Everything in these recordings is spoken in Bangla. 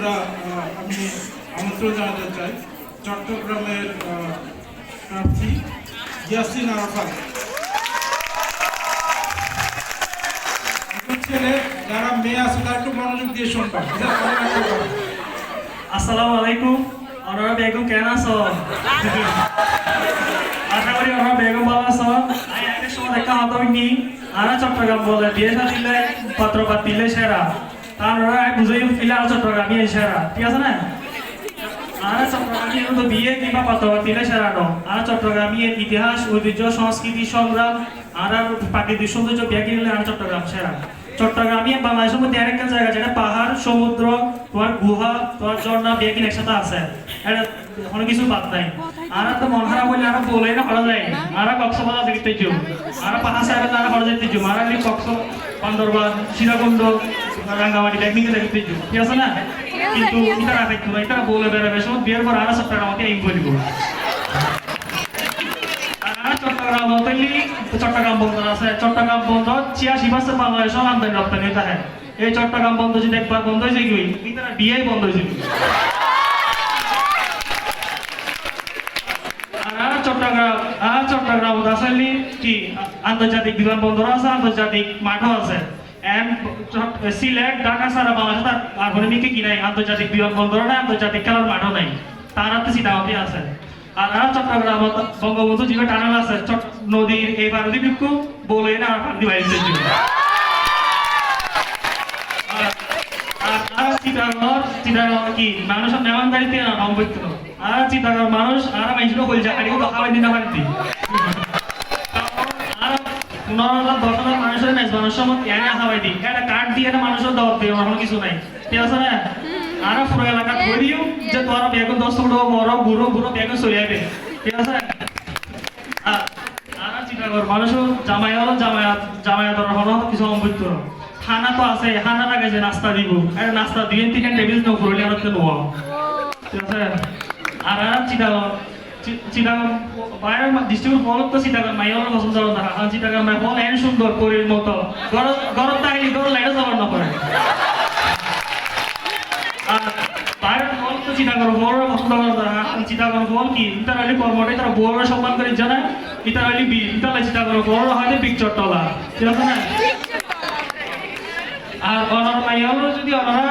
আমরা আমি আমন্ত্রণ জানাতে চাই চট্টগ্রামের প্রার্থী ইয়াসিন আরাফাত। ছেলে যারা মেয়ে আছে তারা একটু মনোযোগ দিয়ে শুনবা। আসসালামু আলাইকুম। আপনারা বেগম কেন আছো? আশা করি আপনারা বেগম ভালো আছো। আমি একটা সময় দেখা হতো নি আর চট্টগ্রাম বলে বিয়ে দিলে পাত্রপাত দিলে সেরা তারা বুঝেই ফিলে আর চট্টগ্রামই সেরা, ঠিক আছে না? আর চট্টগ্রামী তো বিয়ে কিংবা পাত্রপাত দিলে সেরা নো। আর চট্টগ্রামী ইতিহাস ঐতিহ্য সংস্কৃতি সংগ্রাম আর প্রাকৃতিক সৌন্দর্য বিয়ে কিনলে আর চট্টগ্রাম সেরা। চট্টগ্রামী বাংলাদেশের মধ্যে আরেকটা জায়গা যেটা পাহাড় সমুদ্র তোমার গুহা তোমার ঝর্ণা বেগিন একসাথে আছে, এটা কোনো কিছু বাদ নাই। আর তো মন খারাপ হইলে আর বলে না করা যায় আর কক্সবাজার দেখতে যাও আর পাহাড় সাহেবের তারা করা যেতে যাও আর কক্স বান্দরবান সীতাকুণ্ড রাঙ্গামাটি বেগিন দেখতে যাও, ঠিক আছে না? কিন্তু এটা রাখতে না, এটা বলে বেড়াবে সময় বিয়ের পর আর চট্টগ্রাম আমাকে এই বলবো। চট্টগ্রাম বন্দর আছে, চট্টগ্রাম বন্দর ৮৬% বাংলাদেশের আমদানি রপ্তানি হইতে হয়। এই চট্টগ্রাম বন্দর যদি একবার বন্ধ হয়েছে কি এটা বিয়ে বন্ধ হয়েছে। চট্টগ্রাম আছে কি আন্তর্জাতিক বিমানবন্দর আছে, আন্তর্জাতিক মাঠও আছে। সিলেট ঢাকা সারা বাংলাদেশ আর কোনো মিকে কি নাই, আন্তর্জাতিক বিমানবন্দর নাই, আন্তর্জাতিক খেলার মাঠও নাই। তার হাতে সীতামতি আছে। আর চট্টগ্রাম বঙ্গবন্ধু যে টানেল আছে নদীর এই পারদি বিক্ষু বলে না আর পান্তি বাইরে আর চিটাগড় কি মানুষের মেহমানদারিতে অবৈধ আর চিটাগড় মানুষ আর মানুষগুলো বলছে আর এগুলো খাওয়াই দিন পারতি আর ১৫,০০০ মানুষের মেজবানোর সময় এনে খাওয়াই দিই, একটা কার্ড দিয়ে একটা মানুষের দাওয়াত দিই, আমার কিছু নাই, ঠিক আছে না? আর পুরো এলাকা ধরিও যে তোরা বেগুন ১০ ফুট বড় বুড়ো বুড়ো বেগুন চলে যাবে, ঠিক আছে? আর চিটাগড় মানুষও জামায়াতর হলো কিছু অবৈধ খানা তো আছে, খানা লাগে যে নাস্তা দিব, নাস্তা দিয়ে থেকে টেবিল নো করলে আর তো নোয়া, ঠিক আছে? আর চিটাগড় বাইরের ডিস্ট্রিক্ট বলত তো চিটাগড় মাইয়ার পছন্দ না, চিটাগড় মাই বল এন সুন্দর করির মতো গরম তাইলি গরম লাইটও যাবার না করে। আর বাইরের বল তো চিটাগড় বড় পছন্দ করে না, চিটাগড় বল কি ইতার আলি কর্মটা তারা বড় সম্মান করে জানা, ইতার আলি বি ইতার চিটাগড় বড় হয় পিকচার টলা, ঠিক আছে না? আর অনার মাইয়ালো যদি ওনারা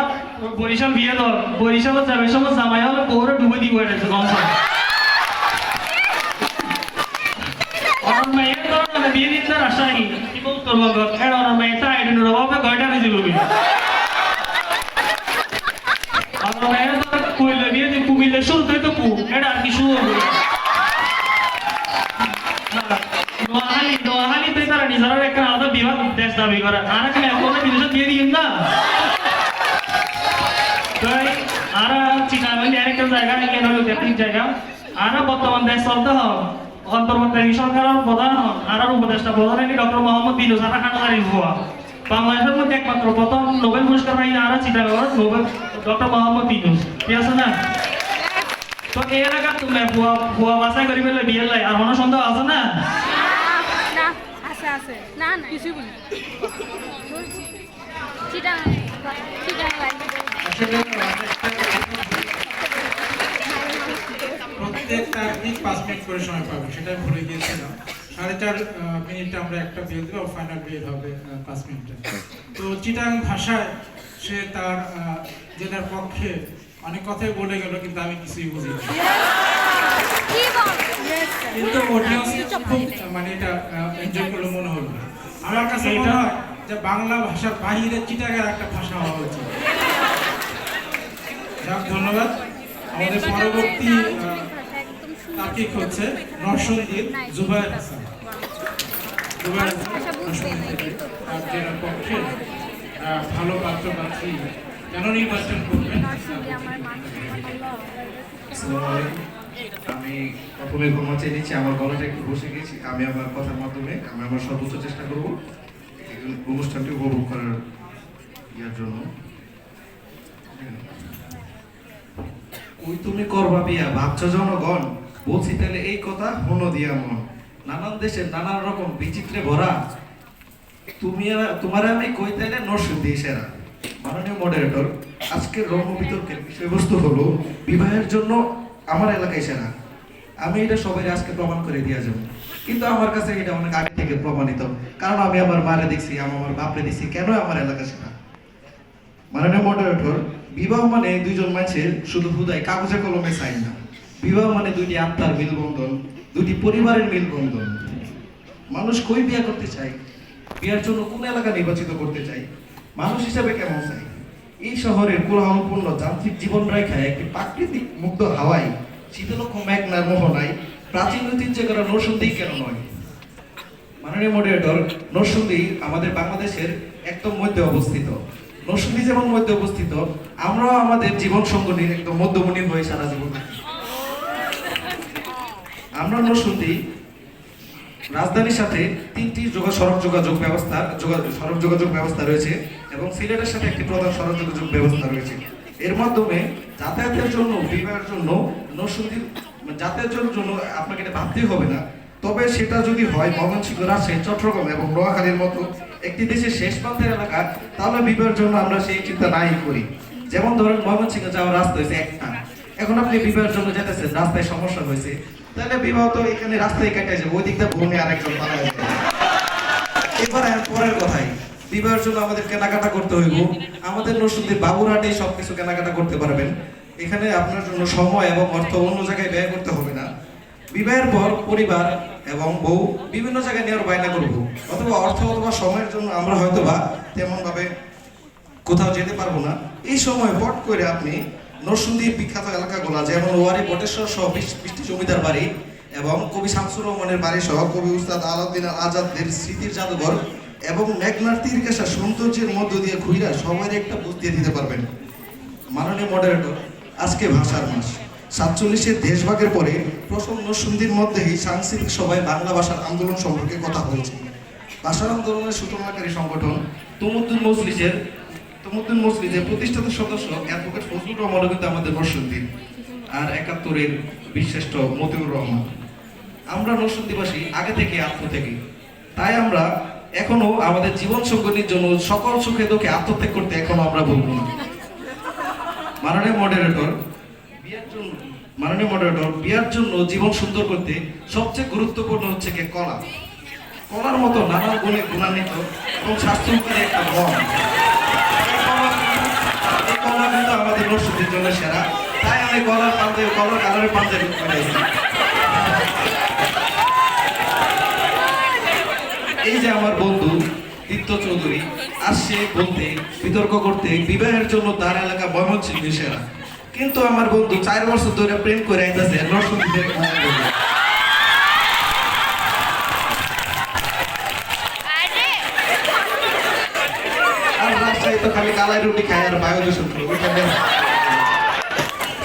বরিশাল বিয়ে দর বরিশাল যাবে সময় জামাই হলে বউরে ডুবে দিব এনেছে গঞ্জা অনার মাইয়ের তো বিয়ে দিতে আসা নাকি কি বলতো উত্তরবঙ্গ এর অনার মাইয়েরটা আইডেন্টির অভাবে গয়টা নিয়ে দিল অনার মাইয়ের তো কইলে বিয়ে দিয়ে কুমিলে শুরুতেই তো কু এটা আর কি শুরু নোয়াহালিতে তারা নিজেরা একটা আলাদা বিভাগ দেশ দাবি করে আর একটা এখন বিদেশে দিয়ে দিন না আর চিটাগাঙ্গে আরেকটা জায়গা এখানে হলো ঐতিহাসিক জায়গা আর বর্তমান দেশ চলতে হয় অন্তর্বর্তী সরকারের প্রধান হন আর উপদেষ্টা প্রধান হলেন ডক্টর মোহাম্মদ ইউনূস আর খানাদারি হওয়া বাংলাদেশের মধ্যে একমাত্র প্রথম নোবেল পুরস্কার পাই আর চিটাগাঙ্গের নোবেল ডক্টর মোহাম্মদ ইউনূস, ঠিক আছে না? তো এই এলাকা তুমি ভুয়া বাছাই করি ফেলে বিয়ে লাই আর কোনো সন্দেহ আছে না? আছে না না কিছু বলি প্রত্যেকটা ৫ মিনিট করে সময় পাবো, সেটা ভুলে গিয়েছিলাম। ৪.৫ মিনিটে আমরা একটা বিয়ে দেবো, ফাইনাল বিয়ে হবে ৫ মিনিটে। তো চিটাং ভাষায় সে তার জেলার পক্ষে অনেক কথাই বলে গেল, কিন্তু আমি কিছুই বুঝি না, কিন্তু অডিয়েন্স খুব মানে এটা এনজয় করলো মনে হলো। আমার কাছে মনে হয় যে বাংলা ভাষার বাহিরে চিটাগার একটা ভাষা হওয়া উচিত। যাক, ধন্যবাদ। আমাদের পরবর্তী তার্কিক হচ্ছে নরসিংদীর জুবায়ের হাসান। জুবায়ের জেলার পক্ষে ভালো পাত্র পাত্রী কেন নির্বাচন করবেন? আমি প্রথমে ক্ষমা চেয়ে নিচ্ছি, আমার গলাটা একটু বসে গেছি। আমি আমার কথার মাধ্যমে আমি আমার সর্বোচ্চ চেষ্টা করব অনুষ্ঠানটি উপভোগ করার জন্য। ওই তুমি করবা বিয়া ভাবছো জনগণ, বলছি তাহলে এই কথা হনো দিয়া মন। নানান দেশের নানান রকম বিচিত্রে ভরা, তোমার আমি কই তাইলে নরসিংদী সেরা। মাননীয় মডারেটর, আজকের রম্য বিতর্কের বিষয়বস্তু হলো বিবাহের জন্য আমার এলাকায় সেরা। আমি এটা সবাই আজকে প্রমাণ করে দিয়ে যাব, কিন্তু আমার কাছে এটা অনেক আগে থেকে প্রমাণিত, কারণ আমি আমার মারে দেখছি, আমি আমার বাপরে দেখছি কেন আমার এলাকা সেরা। মাননীয় মডারেটর, বিবাহ মানে দুইজন মানুষের শুধু হুদায় কাগজে কলমে সাইন না, বিবাহ মানে দুইটি আত্মার মিলবন্ধন, দুইটি পরিবারের মিলবন্ধন। মানুষ কই বিয়ে করতে চায়, বিয়ের জন্য কোন এলাকা নির্বাচিত করতে চায়, মানুষ হিসাবে কেমন চাই। এই শহরের কোলাহলপূর্ণ যান্ত্রিক জীবন রেখায় একটি প্রাকৃতিক মুক্ত হাওয়ায় শীতলক্ষ মেঘনার মোহনায় প্রাচীন ঐতিহ্য করা নরসিংদী কেন নয়। মাননীয় মডারেটর, নরসিংদী আমাদের বাংলাদেশের একদম মধ্যে অবস্থিত। নরসিংদী যেমন মধ্যে অবস্থিত, আমরাও আমাদের জীবন সঙ্গনীর একদম মধ্যমণি হয়ে সারা জীবন থাকি। আমরা নরসিংদী রাজধানীর সাথে 3টি সড়ক যোগাযোগ ব্যবস্থা রয়েছে এবং সিলেটের সাথে একটি প্রধান সড়ক যোগাযোগ ব্যবস্থা রয়েছে। এর মাধ্যমে যাতায়াতের জন্য, বিবাহের জন্য নরসিংদী যাতায়াতের জন্য আপনাকে এটা ভাবতেই হবে না। তবে সেটা যদি হয় ময়মনসিংহ, রাজশাহী, চট্টগ্রাম এবং নোয়াখালীর মতো একটি দেশের শেষ প্রান্তের এলাকা, তাহলে বিবাহের জন্য আমরা সেই চিন্তা নাই করি। যেমন ধরেন ময়মনসিংহ যাওয়ার রাস্তা হয়েছে একটা, এখন আপনি বিবাহের জন্য যেতেছেন, রাস্তায় সমস্যা হয়েছে, তাহলে বিবাহ তো এখানে রাস্তায় কেটে যাবে, ওই দিকটা ভূমি আরেকজন পালা যাবে। এবার পরের কথাই, বিবাহের জন্য আমাদের কেনাকাটা করতে হইব। আমাদের নরসিংদীর বাবুরহাটে সবকিছু কেনাকাটা করতে পারবেন। এখানে আপনার জন্য সময় এবং অর্থ অন্য জায়গায় ব্যয় করতে হবে না। বিবাহের পর পরিবার এবং বউ বিভিন্ন জায়গায় নেওয়ার বায়না করবো, অথবা অর্থ অথবা সময়ের জন্য আমরা হয়তোবা তেমন ভাবে কোথাও যেতে পারবো না। এই সময় পট করে আপনি নরসিংদীর বিখ্যাত এলাকাগুলো যেমন ওয়ারি বটেশ্বর সহ বৃষ্টি জমিদার বাড়ি এবং কবি শামসুর রহমানের বাড়ি সহ কবি উস্তাদ আলাউদ্দিন আজাদের স্মৃতির জাদুঘর এবং মেঘনার তীর ঘেঁষা সৌন্দর্যের মধ্য দিয়ে ঘুরে সবার একটা বুঝ দিয়ে দিতে পারবেন। মাননীয় মডারেটর, আজকে ভাষার মাস। 47-এর দেশভাগের পরে প্রথম নরসিংদীর মধ্যেই সাংস্কৃতিক সভায় বাংলা ভাষার আন্দোলন সম্পর্কে কথা হয়েছে। ভাষার আন্দোলনের সূচনাকারী সংগঠন তমুদ্দুন মজলিসের প্রতিষ্ঠাতা সদস্য অ্যাডভোকেট ফজলুর রহমানও কিন্তু আমাদের নরসিংদীর, আর 71-এর বিশিষ্ট মতিউর রহমান। আমরা নরসিংদীবাসী আগে থেকে থেকে, তাই আমরা এখনো আমাদের জীবন সঙ্গীর জন্য সকল সুখে দুঃখে আত্মত্যাগ করতে এখনো আমরা ভুলব না। মাননীয় মডারেটর, বিয়ার জন্য জীবন সুন্দর করতে সবচেয়ে গুরুত্বপূর্ণ হচ্ছে কি কলা। কলার মতো নানা গুণে গুণান্বিত এবং স্বাস্থ্যকর একটা মন। এই কলা কিন্তু আমাদের নরসিংদীর জন্য সেরা, তাই আমি কলার কালারের পাঞ্জাবি বানাইছি। এই যে আমার বন্ধু তীর্থ চৌধুরী আসছে বলতে, বিতর্ক করতে বিবাহের জন্য তার এলাকা ময়মনসিংহ সেরা, কিন্তু আমার বন্ধু 4 বছর ধরে প্রেম করে আইতাছে নরসিংদীতে। আর রাজশাহী তো খালি কালাই রুটি খায় আর বায়ু দূষণ করে। ওইখানে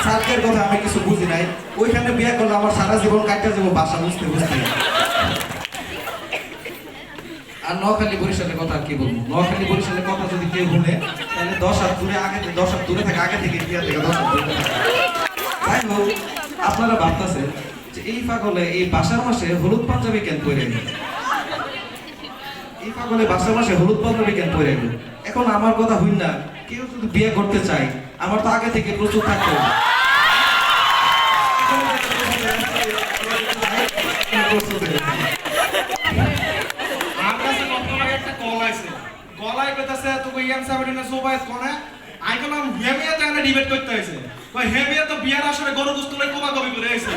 সার্কের কথা আমি কিছু বুঝি নাই, ওইখানে বিয়ে করলে আমার সারা জীবন কাটতে যাবো বাসা বুঝতে। আর নোয়াখালী বরিশালের কথা কি বলবো, নোয়াখালী বরিশালের কথা যদি কেউ শুনে তাহলে 10 হাত দূরে থাকে আগে থেকে বিয়া থেকে 10 হাত দূরে থাকে। যাই হোক, আপনারা ভাবতেছেন যে এই পাগলে এই বাসার মাসে হলুদ পাঞ্জাবি কেন পরে এলো, এই পাগলে বাসার মাসে হলুদ পাঞ্জাবি কেন পরে এলো। এখন আমার কথা হইন না, কেউ যদি বিয়ে করতে চায় আমার তো আগে থেকে প্রস্তুত থাকতে হবে। গলায় পেতাছে তোকে ইয়ান সাবরিনা সোবাইস কোনে আই কলাম হেমিয়া তাহলে ডিবেট করতে হইছে কই হেমিয়া তো বিয়ার আসরে গরু গোস্ত লই কোবা কবি করে আইছে।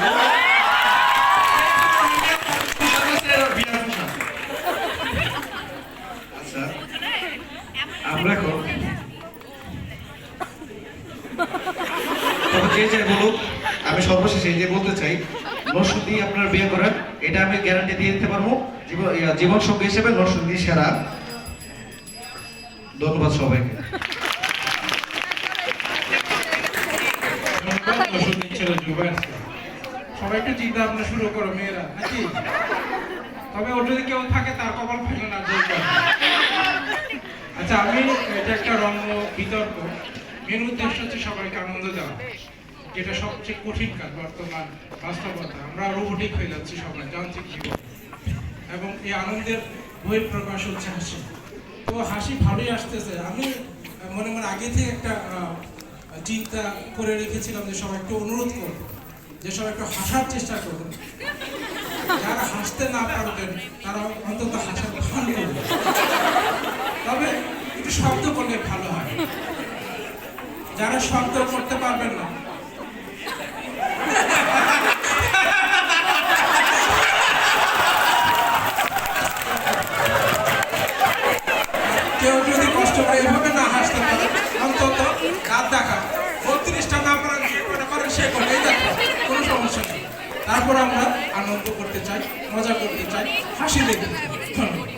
আচ্ছা, আমরা এখন তবে যে বলুক, আমি সর্বশেষে যে বলতে চাই, নরসিংদী আপনার বিয়ে করেন, এটা আমি গ্যারান্টি দিয়ে দিতে পারবো। জীবন সঙ্গী হিসেবে নরসিংদী সেরা। ধন্যবাদ সবাইকে। সবাইকে চিন্তা ভাবনা শুরু করো মেয়েরা নাকি, তবে ওর যদি কেউ থাকে তার কপাল ফেলে না। আচ্ছা, আমি এটা একটা রম্য বিতর্ক, মেন উদ্দেশ্য হচ্ছে সবাইকে আনন্দ দেওয়া, যেটা সবচেয়ে কঠিন কাজ বর্তমান বাস্তবতা। আমরা রোবটিক হয়ে যাচ্ছি সবাই, যান্ত্রিক জীবন, এবং এই আনন্দের বহিঃপ্রকাশ হচ্ছে হাসি। তো হাসি ভালোই আসতেছে। আমি মনে আগে থেকে একটা চিন্তা করে রেখেছিলাম যে সবাই একটু অনুরোধ করব যে সবাই একটু হাসার চেষ্টা করুন, যারা হাসতে না পারবেন তারা অন্তত হাসার ভান করবে, তবে একটু শব্দ করলে ভালো হয়। যারা শব্দ করতে পারবেন না কেউ যদি কষ্ট করে এভাবে না হাসতে পারে অন্তত দাঁত দেখা 32টা না করেন সে করে দেখো, কোনো সমস্যা নেই। তারপর আমরা আনন্দ করতে চাই, মজা করতে চাই, হাসি দেখতে চাই। ধন্যবাদ।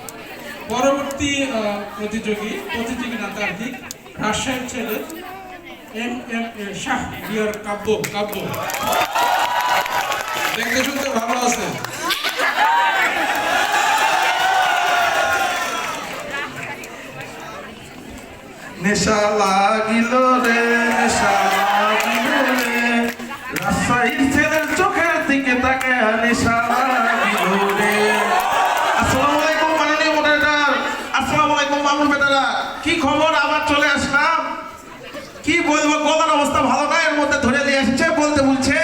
পরবর্তী প্রতিযোগী না তার্কিক রাজশাহীর ছেলে এম শাহ বিয়ার কাব্য দেখতে শুনতে ভালো আছে। নেশা লাগিল রে, নেশা লাগিল রে, রাজশাহীর ছেলের চোখের দিকে তাকে নেশা লাগিল রে। আসসালামু আলাইকুম মাননীয় মডারেটর, আসসালামু আলাইকুম মামুন বেটারা, কি খবর? আবার চলে আসলাম। কি বলবো, গলার অবস্থা ভালো না, এর মধ্যে ধরে নিয়ে এসেছে বলছে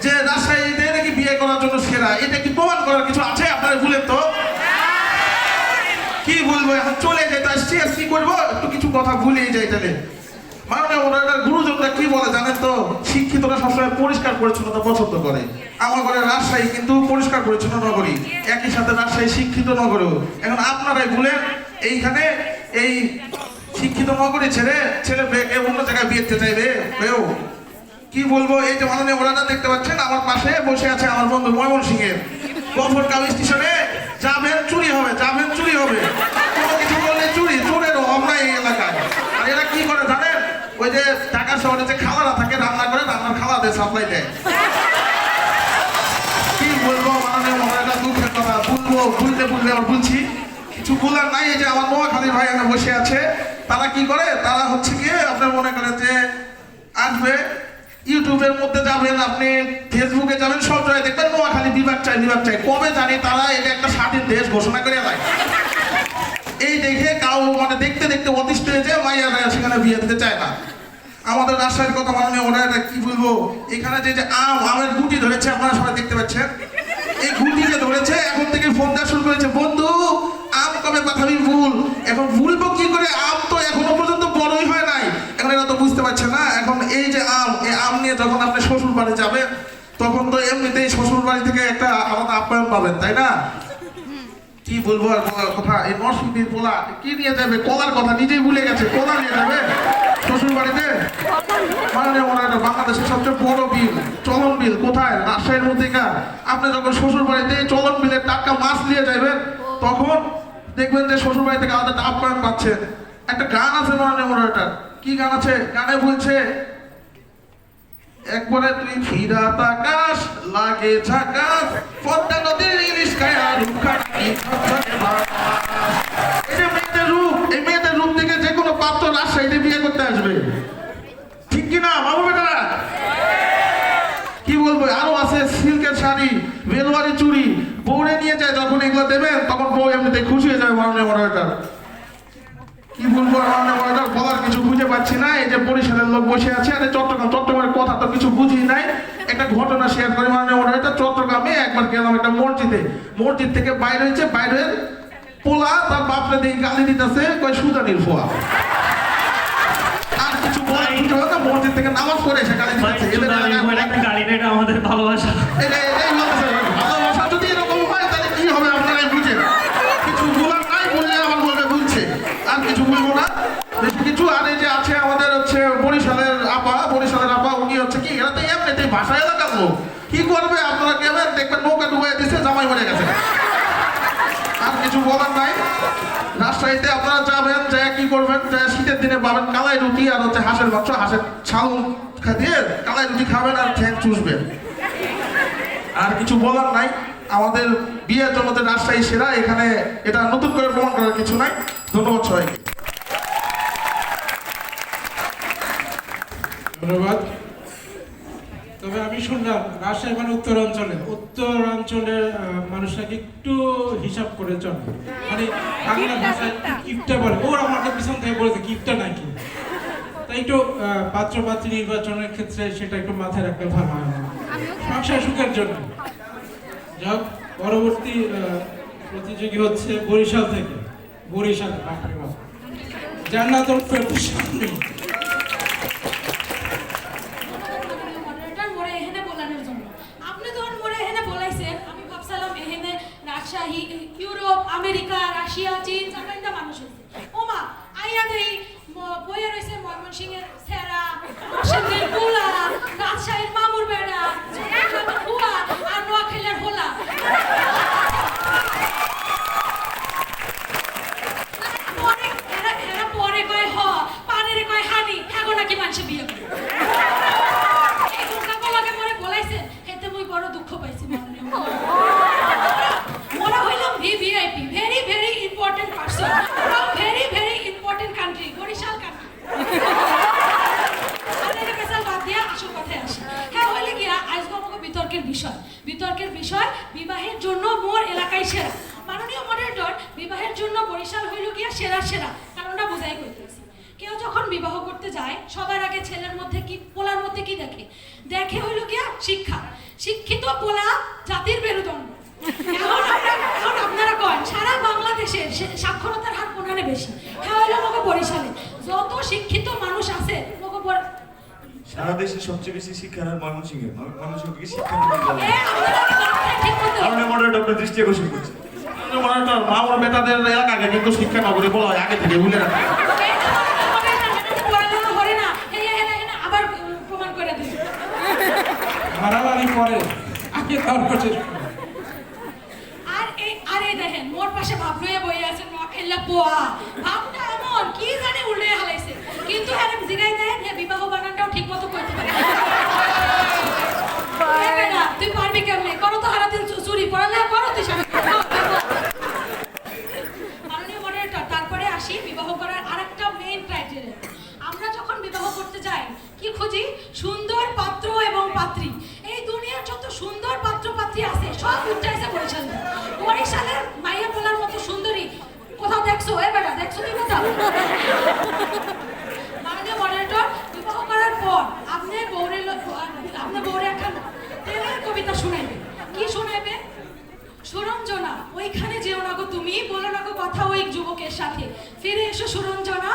যে রাজশাহীতে নাকি বিয়ে করার জন্য সেরা। এটা কি প্রমাণ করার কিছু আছে? আপনারা বলেন তো। কি বলবো, এখন চলে যেতে আসছি, আর কি করবো, একটু কিছু কথা ভুলেই যাই। তাহলে মানে ওনারা গুরুজনরা কি বলে জানেন তো, শিক্ষিতরা সবসময় পরিষ্কার পরিচ্ছন্নতা পছন্দ করে। আমার ঘরে রাজশাহী কিন্তু পরিষ্কার পরিচ্ছন্ন নগরী, একই সাথে রাজশাহী শিক্ষিত নগরীও। এখন আপনারাই বলেন, এইখানে এই শিক্ষিত নগরী ছেড়ে ছেলে মেয়েকে অন্য জায়গায় বিয়েতে চাইবে কেউ? কি বলবো, এই যে মাননীয় ওনারা দেখতে পাচ্ছেন আমার পাশে বসে আছে আমার বন্ধু ময়মনসিংহের গফরগাঁও স্টেশনে। যাবেন চুরি হবে, যাবেন চুরি হবে, কোনো কিছু বললে চুরি, চোরের অভাব নাই এই এলাকায়। আর এরা কি করে জানেন, ওই যে ঢাকা শহরে যে খালারা থাকে রান্না করে, রান্নার খালা দেয়, সাপ্লাই দেয়। কি বলবো মাননীয় মহারাজা, দুঃখের কথা বলতে আবার বলছি, কিছু বলার নাই। এই যে আমার নোয়াখালীর ভাই এখানে বসে আছে, তারা কি করে, তারা হচ্ছে গিয়ে আপনার মনে করেন যে আসবে, ইউটিউবের মধ্যে যাবেন, আপনি ফেসবুকে যাবেন, সব জায়গায় দেখবেন নোয়াখালী বিভাগ চাই। কবে জানি তারা এটা একটা স্বাধীন দেশ ঘোষণা করে দেয়। এই দেখে কাউ মানে দেখতে দেখতে অতিষ্ঠ হয়েছে, মাইয়ারা সেখানে বিয়ে দিতে চায় না। আমাদের রাজশাহীর কথা মাননীয় ওরা কি বলবো, এখানে যে আমের গুটি ধরেছে, আপনারা সবাই দেখতে পাচ্ছেন, এই গুটি যে ধরেছে এখন থেকে ফোন দেওয়া শুরু করেছে, বন্ধু আম কবে পাঠাবি ভুল। এখন ভুলবো কি করে, আম তো এখনো পর্যন্ত বড়ই হয় নাই। এখন এরা তো বুঝতে পারছে না। এখন এই যে এই আম নিয়ে যখন আপনি শ্বশুর বাড়ি যাবেন, তখন তো এমনিতেই শ্বশুর বাড়ি থেকে একটা আলাদা আপ্যায়ন পাবেন, তাই না? কি বলবো আর কথা, এই নরসিংদীর পোলা কি নিয়ে যাবে, কলার কথা নিজেই ভুলে গেছে, কলা নিয়ে যাবে শ্বশুর বাড়িতে। মানে ওনার বাংলাদেশের সবচেয়ে বড় বিল, চলন বিল কোথায়? রাজশাহীর মধ্যেকার। আপনি যখন শ্বশুর বাড়িতে চলন বিলের টাটকা মাছ নিয়ে যাবেন, তখন দেখবেন যে শ্বশুর বাড়ি থেকে আলাদা আপ্যায়ন পাচ্ছেন। একটা গান আছে মানে ওনার, কি গান আছে, গানে বলছে একবারে তুই ফিরা তাকাস লাগে ঝাকাস, পদ্মা নদীর ইলিশ খায়া রূপখান কি মেয়েদের রূপ, এই মেয়েদের রূপ থেকে যে কোনো পাত্র রাজশাহীতে বিয়ে করতে আসবে, ঠিক কিনা বাবু বেটারা? কি বলবো, আরো আছে সিল্কের শাড়ি, বেলওয়ারি চুড়ি, বউরে নিয়ে যায় যখন এগুলো দেবেন, তখন বউ এমনিতে খুশি হয়ে যাবে মাননীয় মডারেটর। কি বলবো মাননীয় মডারেটর, বলার কিছু খুঁজে পাচ্ছি না। এই যে বরিশালের লোক বসে আছে, আর চট্টগ্রামের কথা তো কিছু বুঝি নাই। একটা ঘটনা শেয়ার করি মাননীয় মডারেটর, চট্টগ্রামে একবার গেলাম একটা মসজিদ থেকে বাইরে হয়েছে, বাইরের পোলা তার বাপরে দিয়ে গালি দিতেছে, কয় সুদানির ফোয়া। আর কিছু বলার কিছু হতো, মসজিদ থেকে নামাজ পড়ে এসে গালি দিতেছে। আমাদের ভালোবাসা, ভালোবাসা যদি এরকম হয় তাহলে কি হবে আপনারাই বুঝেন। কিছু বলার নাই, বললে আমার বলবে বলছে, আর কিছু বলবো না বেশি কিছু। আর এই যে আছে আমাদের হচ্ছে বরিশালের আপা, উনি হচ্ছে কি, এরা তো এমনিতেই ভাষা এলাকার লোক, কি করবে, আপনারা গেবেন দেখবেন নৌকা ডুবাই দিচ্ছে, জামাই মরে গেছে। আর কিছু বলার নাই। রাজশাহীতে আপনারা যাবেন, যা কি করবেন, যা শীতের দিনে পাবেন কালাই রুটি আর হচ্ছে হাঁসের মাংস, হাঁসের ছাল দিয়ে কালাই রুটি খাবেন আর ঠ্যাং চুষবেন। আর কিছু বলার নাই। আমাদের বিয়ের জন্য যে রাজশাহী সেরা, এখানে এটা নতুন করে প্রমাণ করার কিছু নাই। ধন্যবাদ সবাইকে। ধন্যবাদ। তবে আমি শুনলাম রাজশাহী মানে উত্তরাঞ্চলের মানুষ নাকি একটু হিসাব করে চলে, মানে বাংলা ভাষায় কিপটা বলে। ওর আমাকে পিছন থেকে বলেছে কিপটা নাকি। তাই একটু পাত্র পাত্রী নির্বাচনের ক্ষেত্রে সেটা একটু মাথায় রাখলে ভালো হয় আমার। সংসার সুখের জন্য। যাক, পরবর্তী প্রতিযোগী হচ্ছে বরিশাল থেকে। বরিশাল, বাপরে বাপ, জান্নাতুল ফেরদৌস। মডারেটর মোরে এখানে বলানোর জন্য আপনি যখন মোরে এখানে বলাইছেন আমি ভাবছিলাম এখানে রাজশাহী, ইউরোপ, আমেরিকা, রাশিয়া, চীন জাপানটা মানুষ হয়েছে। ওমা আইয়া দেই বইয়ে রয়েছে ময়মনসিংহের সেরা, নরসিংদীর কুলা, রাজশাহীর মামুর বেড়া, চট্টগ্রামের কুয়া আর নোয়াখালীর হোলা। এরা পরে কয় হ, পানের কয় হানি, এখন নাকি মানুষে বিয়ে করে। এই কোকাকোলাকে পরে বলাইছেন, এতে মুই বড় দুঃখ পাইছি। মোরা হইলাম VVIP, very very important person, very very important country, Barishal country. আপনাদের কাছে বাদ দিয়া আসল কথায় আসি। হ্যাঁ, হইলে গিয়া আজকে আমাকে বিতর্কের বিষয়। বিতর্কের বিষয় বিবাহের জন্য মোর এলাকায় সেরা। মাননীয় মডারেটর, বিবাহের জন্য বরিশাল হইল গিয়া সেরা সেরা, কারণটা বোঝাই করতেছি। কেউ যখন বিবাহ করতে যায় সবার আগে ছেলের মধ্যে কি, পোলার মধ্যে কি দেখে? দেখে হইল গিয়া শিক্ষা। শিক্ষিত পোলা জাতির মেরুদণ্ড। এখন আপনারা কন সারা বাংলাদেশের সাক্ষরতার হার কোনখানে বেশি? হ্যাঁ, হইল আমাকে বরিশালে। যত শিক্ষিত মানুষ আছে সারা দেশে সবচেয়ে বেশি শিক্ষার হার ময়মনসিংহে। ময়মনসিংহকে শিক্ষা ঠিক মতো কারণে মডারেটর আপনার দৃষ্টি আকর্ষণ করছে। মডারেটর মামুর বেটাদের এলাকাকে কিন্তু শিক্ষা নগরী বলা হয় আগে থেকে, বুঝলে রাখেন। আবার প্রমাণ করে দিই। মারামারি পরে আগে তর্ক শেষ করো। আর এই দেখেন মোর পাশে ভাব লইয়া বইয়া আছে নোয়াখালীলা পোয়া। ভাবটা এমন কি জানে উল্টে হালাইছে, কিন্তু আরে জিগাই দেন হে বিবাহ বানানটাও ঠিক মতো করতে পারে। তুই পারবি কেমনে? করো তো হারাদিন চুরি পড়ালেখা করো তুই। মাননীয় মডারেটর, তারপরে আসি বিবাহ করার আরেকটা মেইন ক্রাইটেরিয়া। আমরা যখন বিবাহ করতে যাই কি খুঁজি? সুন্দর পাত্র এবং পাত্রী। এই দুনিয়ার যত সুন্দর পাত্র পাত্রী আছে সব উঠতেছে বরিশালে। বরিশালের মাইয়া বলার মতো সুন্দরী কোথাও দেখছো? এ বেটা দেখছো কি কোথাও? মাননীয় মডারেটর, বিবাহ করার পর আপনি বউরে এখন প্রেমের কবিতা শুনাইবে। কি শুনাইবে? সুরঞ্জনা ওইখানে যেও না গো তুমি, বলো না গো কথা ওই যুবকের সাথে, ফিরে এসো সুরঞ্জনা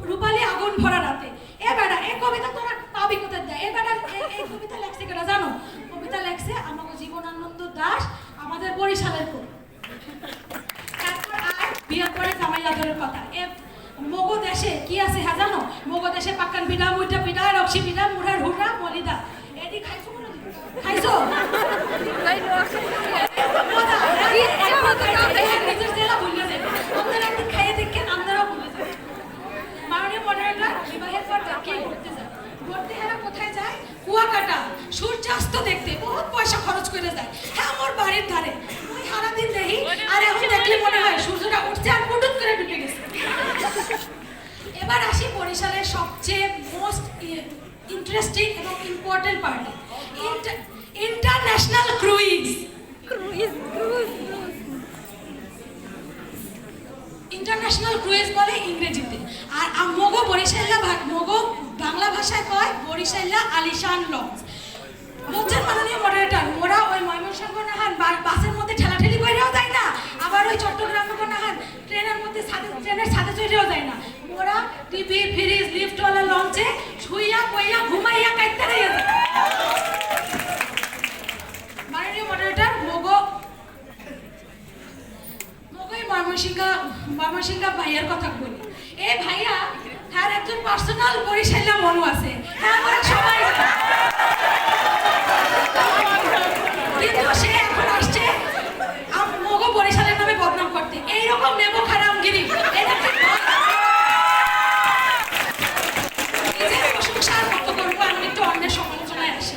রূপালী আগুন ভরা রাতে। এ বেটা এই কবিতা তোরা পাবি কোথায় দেয়? এ বেটা এই কবিতা লেখছে কেটা জানো? কবিতা লেখছে আমাকে জীবনানন্দ দাস, আমাদের বরিশালের কবি। তারপর আর বিয়ের পরে জামাই আদরের কথা। মগো দেশে কি আছে হ্যাঁ জানো? মগো দেশে পাক্কান পিঠা, মুইটা পিঠা, রক্সি পিঠা, মুড়ার হুড়া, মলিদা। এটি খাইছো কোনোদিন? খাইছো? নিজের জেলা ভুলে যাবে। আপনারা একদিন খাইয়ে দেখেন, আপনারাও ভুলে যাবেন। মাননীয় মডারেটর, বিবাহের পর কি করতে যায়? ঘুরতে এরা কোথায় যায়? কুয়াকাটা, সূর্যাস্ত দেখতে বহুত পয়সা খরচ করে যায়। হ্যাঁ, আমার বাড়ির ধারে ওই সারাদিন দেখি, আর এখন দেখলে মনে হয় সূর্যটা উঠছে আর পুটুত করে ডুবে গেছে। এবার আসি বরিশালের সবচেয়ে মোস্ট ইন্টারেস্টিং এবং important party, international cruise. International cruise বলে ইংরেজিতে, আর মগো বরিশাল্লা মগো বাংলা ভাষায় কয় বরিশাল্লা আলিশান লঞ্চ। বুঝছেন মাননীয় মডারেটর, মোরা ওই ময়মনসিংহ নাহান বাসের মধ্যে ঠেলাঠেলি করেও যায় না, আবার ওই চট্টগ্রাম নাহান ট্রেনের মধ্যে ট্রেনের সাথে চড়েও যায় না। মোরা টিভি, ফ্রিজ, লিফটওয়ালা লঞ্চে শুইয়া কইয়া ঘুমাইয়া কাইতে রইয়া যায়। মাননীয় মডারেটর, মগোই ময়মনসিংহ ভাইয়ার কথা বলি। এই ভাইয়া হ্যাঁ একজন পার্সোনাল বরিশাল্লা মনু আছে। হ্যাঁ, আমরা সবাই কিন্তু সে এখন আসছে মগো বরিশালের নামে বদনাম করতে। এইরকম নেবো খারামগিরি এটা ঠিক নয়। নিজের প্রশংসার মতো করবো, আমি একটু অন্যের সমালোচনায় আসি।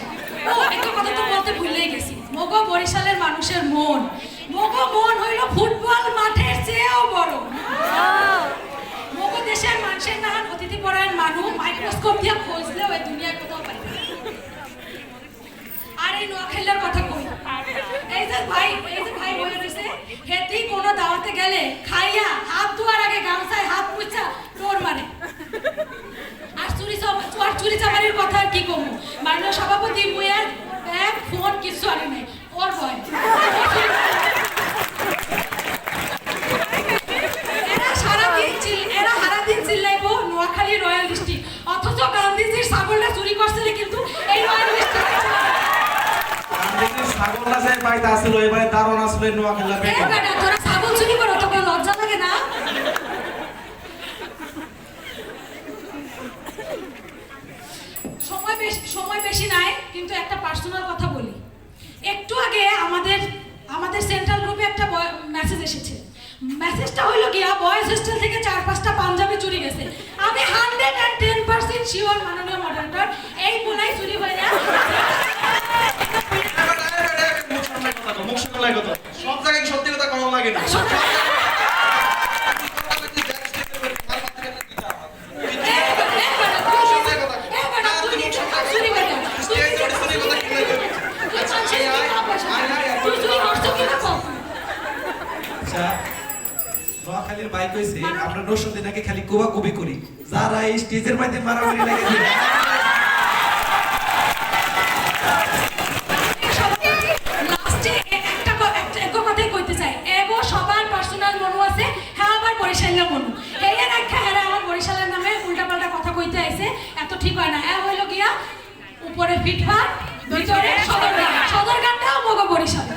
ও একটা কথা তো বলতে ভুলেই গেছি, মগো বরিশালের মানুষের মন, মগো মন হইল ফুটবল মাঠের চেয়েও বড়। মগো দেশের মানুষের নাহান অতিথি পরায়ণ মানুষ, মাইক্রোস্কোপ দিয়ে খুঁজলেও এই দুনিয়ায় কোথাও পাই না। আর এই নোয়াখালীর কথা কই, এই যে ভাই বলে দিছে, হেতি কোনো দাওয়াতে গেলে খাইয়া হাত ধোয়ার আগে গামছায় হাত মুছা দৌড় মারে। আর চুরি এই মায়ের মিষ্টি ছাগল আছে পাইতে আসছিল এবারে দারুণ আসলে নোয়া খেলা এ বেটা তোরা ছাগল চুরি করো তোকে লজ্জা লাগে না সময় বেশি নাই কিন্তু একটা পার্সোনাল কথা বলি একটু আগে আমাদের সেন্ট্রাল গ্রুপে একটা মেসেজ এসেছে মেসেজটা হলো গিয়া বয়েজ হোস্টেল থেকে 4-5টা পাঞ্জাবি চুরি গেছে আমি 110% শিওর মাননীয় মডারেটর এই পোলাই চুরি হয়ে না মুখ সামলাই কথা সব জায়গায় সত্যি কথা কম লাগে না আচ্ছা নোয়াখালীর বাইক হয়েছে আমরা নরসিংদী নাকি খালি কোবা কবি করি যারা এই স্টেজের মধ্যে মারামারি লাগে এত ঠিক হয় না হইল গিয়া উপরে ফিটফাট ভিতরে সদরঘাটটাও মগো বরিশাল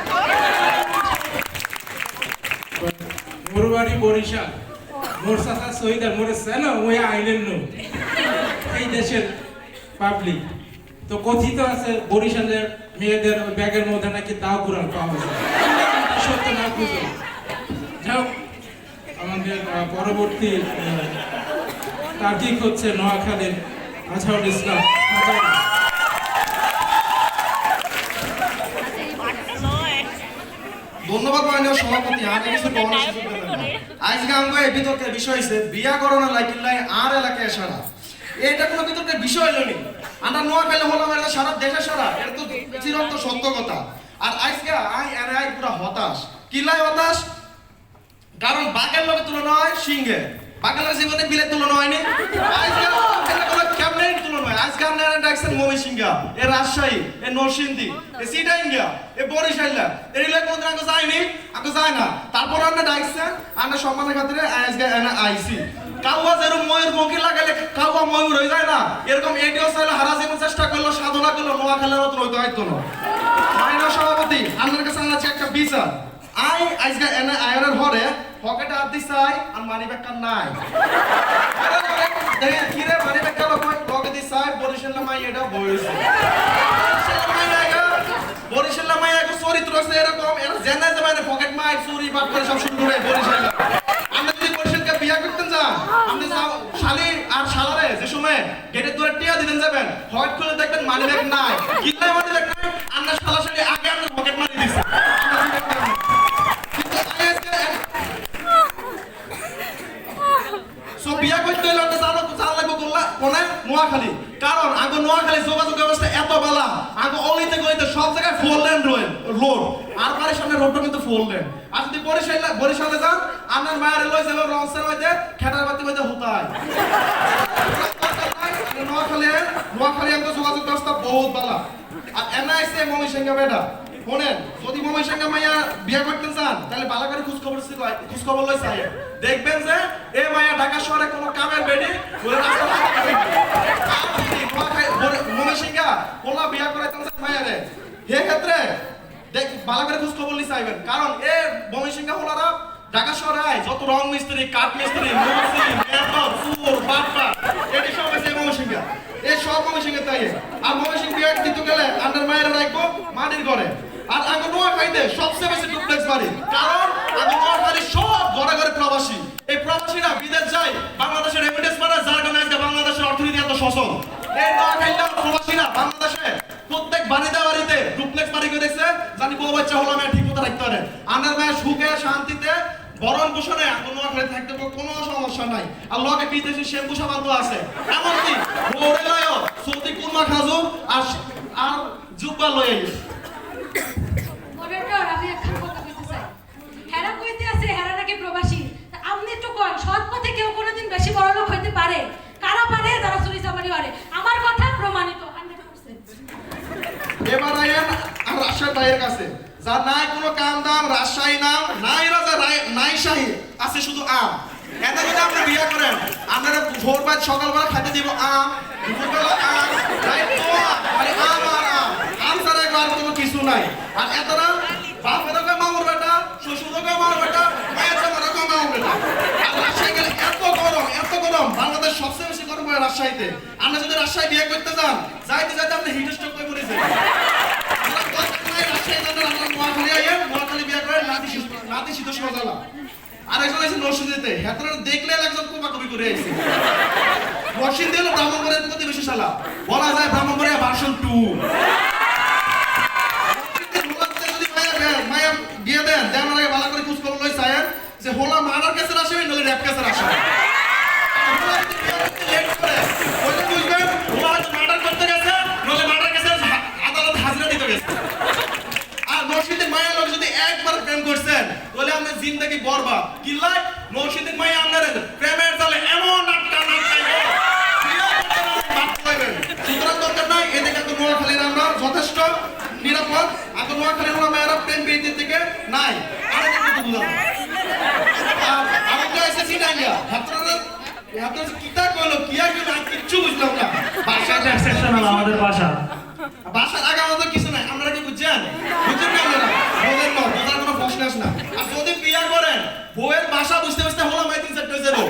মোর বাড়ি বরিশাল মোর চাচা শহীদ আর মোরে সেন ওই আইলেন নো এই দেশের পাবলিক তো কথিত আছে বরিশালের মেয়েদের ব্যাগের মধ্যে নাকি দাও কুরআন পাওয়া যায় সত্য না বুঝো যাও আমাদের পরবর্তী তার্কিক হচ্ছে নোয়াখালীর আজহারুল ইসলাম ধন্যবাদ মাননীয় সভাপতি আমি কিছু বলার সুযোগ পেলাম না। আজকে আমাকে এই বিতর্কের বিষয় হইছে বিয়া করোনা লাইকিল্লাই আর এলাকায় সারা এটা কোনো বিতর্কের বিষয় হলো নি আমরা নোয়াখালী হলাম এটা সারা দেশে সারা এটা তো চিরন্ত সত্য কথা আর আজকে আই পুরা হতাশ কিলাই হতাশ কারণ বাঘের লোকের তুলনা হয় সিংহে বাঘের জীবনে বিলের তুলনা হয়নি আজকে কোনো ক্যাবিনেট তুলনা হয় আজকে আপনারা ডাকছেন ময়মনসিংহ এ রাজশাহী এ নরসিংদী এ সিটাইঙ্গা এ বরিশাল এর এলাকা কোন আগে যায়নি আগে যায় না তারপর আপনি ডাকছেন আমরা সম্মানের খাতিরে আজকে আইসি কাউয়া যেরকম ময়ূর মুখে লাগালে কাউয়া ময়ূর হয়ে যায় না এরকম এটিও চাইলে হারা জীবন চেষ্টা করলো সাধনা করলো নোয়াখালীর মতো হইতে হইতো না মাননীয় সভাপতি আপনার কাছে আনাচ্ছি একটা বিচার আজকে এনে আয়নের ঘরে পকেটে হাত দিছাই আর মানি ব্যাগটা নাই দেখেন কি রে মানি ব্যাগটা পকেটে দিছাই বরিশাল মাই এটা বইছে বরিশাল মাই এক চরিত্র আছে এরকম এরা জেনে যাবে পকেট মাই চুরি বাট করে সব শুরু করে বরিশাল আমরা যদি বরিশালকে বিয়া করতেন যান আপনি শালি আর শালারে যে সময় গেটের দূরে টিয়া দিবেন যাবেন হট খুলে দেখবেন মানি ব্যাগ নাই কিলাই মানি ব্যাগ নাই আমরা শালা শালি আগে আমরা পকেট মারি দিছি নোয়াখালী কারণ আগে নোয়াখালী যোগাযোগ ব্যবস্থা এত বেলা আগে অলিতে গলিতে সব জায়গায় ফোর লেন রোড আর বাড়ির সামনে রোডটা কিন্তু ফোর লেন আর যদি বরিশালে যান আপনার মায়ের লই যাবে রংসের মধ্যে খেটার বাতি মধ্যে হতায় নোয়াখালী আমাদের যোগাযোগ ব্যবস্থা বহুত বেলা আর এনআইসি ময়মনসিংহ বেটা শোনেন যদি ময়মনসিংহ মাইয়া বিয়ে করতেন চান তাহলে ভালো করে খোঁজ খবর লই চাই দেখবেন যে এ মাইয়া ঢাকা শহরে কোনো কামের বেডি ময়মনসিংহ কোলা বিয়ে করাইতেন চান মাইয়ারে হে ক্ষেত্রে দেখ ভালো করে খোঁজ খবর লই চাইবেন কারণ এ ময়মনসিংহ হলারা ঢাকা শহরে যত রং মিস্ত্রি কাঠ মিস্ত্রি মুসি মেটর সুর বাটপা এটি সব আছে ময়মনসিংহ এই সব ময়মনসিংহ তাই আর ময়মনসিংহ বিয়ে দিতে গেলে আন্ডার মায়েরা রাখবো মাটির ঘরে আর আগে নোয়াখালীতে সবচেয়ে বেশি ডুপ্লেক্স বাড়ি কারণ আগে নোয়াখালী সব ঘরে ঘরে প্রবাসী এই প্রবাসীরা বিদেশ যায় বাংলাদেশের রেমিটেন্স মারা যার কারণে আজকে বাংলাদেশের অর্থনীতি এত সচল এই নোয়াখালীর প্রবাসীরা বাংলাদেশে প্রত্যেক বাড়িতে ডুপ্লেক্স বাড়ি করে দেখছে জানি বউ বাচ্চা হলো আমি ঠিক মতো রাখতে পারে আনার মায়ের সুখে শান্তিতে বরণ পোষণে নোয়াখালী থাকতে কোনো সমস্যা নাই আর লগে বিদেশি শ্যাম্পু সাবান আছে এমনকি বউরে লয় সৌদি কুরমা খাজু আর জুব্বা লয়ে আমি একটা কথা বলতে চাই হেরা কইতে আছে হেরা নাকি প্রবাসী আপনি একটু কোন সৎ পথে কেউ কোনোদিন বেশি বড় লোক হইতে পারে কারা পারে যারা চুরি চামারি করে আমার কথা প্রমাণিত 100% এবার আইন আর রাজশাহী ভাইয়ের কাছে যা নাই কোনো কাম দাম রাজশাহী নাম নাই রাজা নাই শাহী আছে শুধু আম এটা যদি আপনি বিয়ে করেন আপনারা ভোর বাদ সকালবেলা খাইতে দিব আম দুপুরবেলা আম রাইত খালি আম আর আম, আম ছাড়া আর কোনো কিছু নাই। আর এতটা বাপেরও কয় মামুর বেটা, শ্বশুরও কয় মামুর বেটা, মায়ের জামারও কয় মামুর বেটা। আর রাজশাহী গেলে এত গরম, বাংলাদেশ সবচেয়ে বেশি গরম হয় রাজশাহীতে। আপনি যদি রাজশাহী বিয়ে করতে যান, যাইতে যাইতে আপনি হিট স্ট্রোক করে পড়েছেন। আমরা রাজশাহী যান, আমরা নোয়াখালী আইয়েন, নোয়াখালী বিয়ে করেন নাতি শীতোষ্ণ জেলা। আর একজন আছে নরসিংদীতে, হেতরা দেখলে একজন কোপাকুপি করে আইছে। নরসিংদী হলো ব্রাহ্মণবাড়িয়ার প্রতিবেশী শালা, বলা যায় ব্রাহ্মণবাড়িয়া ভার্সন 2। যদি মায়া বিয়ে দেন, দেওয়ার আগে ভালো করে খোঁজ খবর লই চায়েন যে হোলা মার্ডার কেসের আসামি নলে রেপ কেসের আসামি। মার্ডার করতে গেছে নলে মার্ডার কেসের আদালত হাজিরা দিতে গেছে। আর নরসিংদীর মায়ের লোক যদি একবার প্রেম করছেন তাহলে আপনার জিন্দেগি বরবাদ। কি লাগ নরসিংদীর মায়ে আপনার প্রেমের জালে এমন সুতরাং দরকার নাই। এদিকে তো নোয়াখালীর আমরা যথেষ্ট নিরাপদ। এখন নোয়াখালীর আমরা মেয়েরা প্রেম প্রীতির দিকে নাই। আর কিন্তু বুঝলাম আরেকটা এসে সিনাইয়া হাতরা কিতা কইলো কিয়া কি না কিচ্ছু বুঝলাম না। ভাষাটা এক্সেপশনাল আমাদের ভাষা। বাসার আগে আমাদের কিছু নাই, আপনারা কি বুঝছেন? বুঝছেন না আপনারা? বলেন না, বোঝার কোনো প্রশ্ন আসে না। আর যদি বিয়া করেন বউয়ের ভাষা বুঝতে বুঝতে হলো মাই 3 সেট হয়ে যাবো।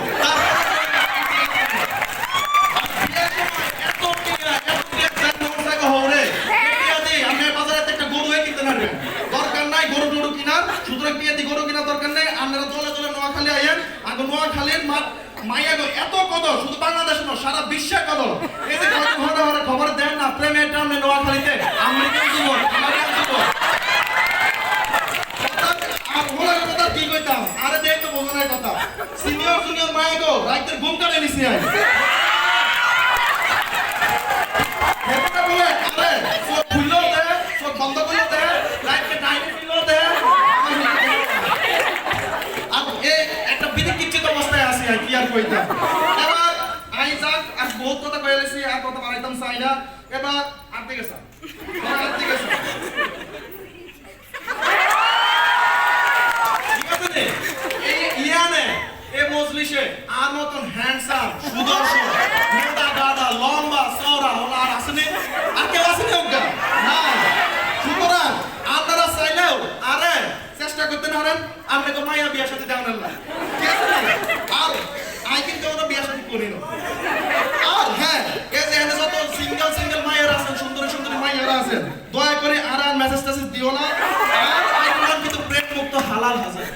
দরকার নাই গরু টরু কিনার, সুতরাং বিয়ে দিয়ে গরু কিনার দরকার নেই। আপনারা দলে দলে নোয়াখালী আইয়েন। আগে নোয়াখালীর মাইয়া গো এত কদর, শুধু বাংলাদেশ নয় সারা বিশ্বে কদর। এই যে খবর দেন না প্রেমের টানে নোয়াখালীতে আমেরিকান জীবন, কানাডিয়ান জীবন। আর ওনার কথা কি কইতাম, আরে দেখ তো বোঝানোর কথা। সিনিয়র জুনিয়র মাইয়া গো রাইতের ঘুম কাটে নিছি আই। হেতটা বলে আরে চোখ খুললেও দে, চোখ বন্ধ করলেও দে, রাইতকে টাইমে ফিরলেও দে। আর এই একটা বিধিকিচ্ছিত অবস্থায় আছি আর কি আর কইতাম। এবার আই যাক আর বহুত কথা কইলেছি, আর কথা বাড়াইতাম চাই না। এবার আর দিকে স্যার, আর দিকে স্যার, ঠিক আছে রে? এই ইয়ানে এই মজলিসে আর মতন হ্যান্ডসাম সুদর্শন মোটা গাদা লম্বা চওড়া ওলা আর আসেনি, আর কেউ আসেনি ওটা না। সুতরাং আপনারা চাইলেও আরে চেষ্টা করতে না পারেন, আপনি তো মাইয়া বিয়ার সাথে দেওয়ার না, ঠিক আছে? আর আই কিন্তু ওরা বিয়ার সাথে করি না। আর হ্যাঁ, এই যে এখানে যত সিঙ্গেল মাইয়ারা আছেন, সুন্দরী মাইয়ারা আছেন, দয়া করে আর মেসেজ টেসেজ দিও না। আর আই কিন্তু প্রেম মুক্ত হালাল হাজার।